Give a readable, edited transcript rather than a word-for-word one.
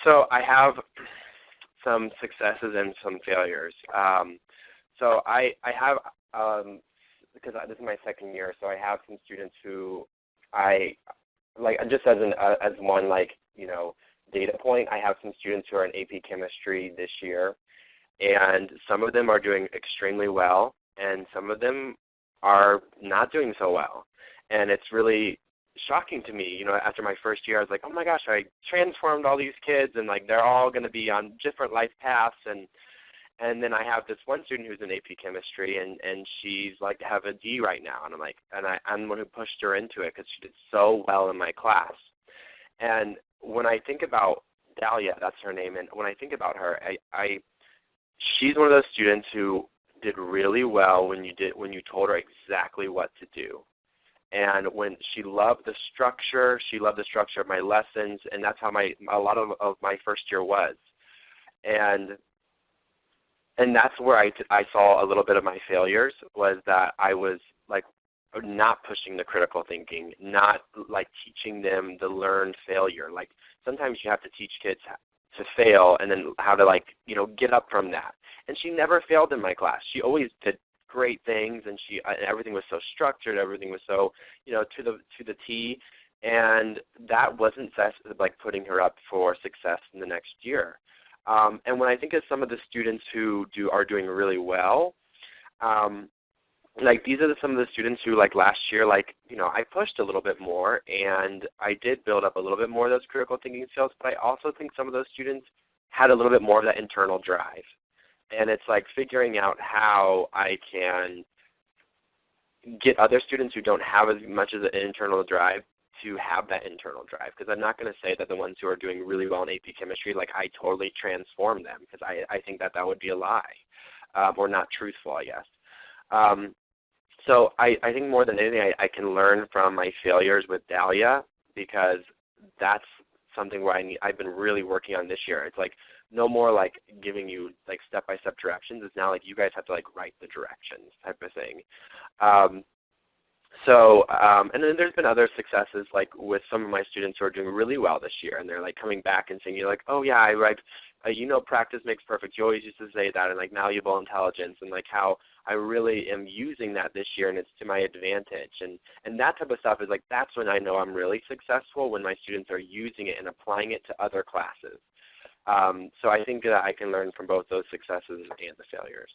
So I have some successes and some failures. So I have, because this is my second year, so I have some students who I, like, just as as one, like, data point, I have some students who are in AP chemistry this year, and some of them are doing extremely well, and some of them are not doing so well. And it's really shocking to me. After my first year, I was like, oh my gosh, I transformed all these kids, and like they're all going to be on different life paths. And then I have this one student who's in AP chemistry, and she's like to have a D right now, and I'm like, I'm the one who pushed her into it because she did so well in my class. And when I think about Dahlia, that's her name, and when I think about her, she's one of those students who did really well when you told her exactly what to do. And when she loved the structure of my lessons, and that's how a lot of my first year was. And that's where I saw a little bit of my failures, was that I was like not pushing the critical thinking, not like teaching them the learned failure. Like sometimes you have to teach kids to fail and then how to get up from that. And she never failed in my class. She always did great things, and everything was so structured, everything was so to the T, and that wasn't like putting her up for success in the next year. And when I think of some of the students who are doing really well, like these are some of the students who, like last year, I pushed a little bit more, and I did build up a little bit more of those critical thinking skills, but I also think some of those students had a little bit more of that internal drive. And it's like figuring out how I can get other students who don't have as much as an internal drive to have that internal drive. Because I'm not going to say that the ones who are doing really well in AP chemistry, like I totally transform them, because I think that would be a lie, or not truthful, I guess. So I think more than anything, I can learn from my failures with Dahlia, because that's something where I've been really working on this year. It's like no more like giving you like step-by-step directions. It's now like you guys have to like write the directions type of thing. And then there's been other successes, like with some of my students who are doing really well this year, and they're like coming back and saying, oh yeah, practice makes perfect. You always used to say that, and like malleable intelligence, and like how I really am using that this year, and it's to my advantage. And that type of stuff is like, that's when I know I'm really successful, when my students are using it and applying it to other classes. So I think that I can learn from both those successes and the failures.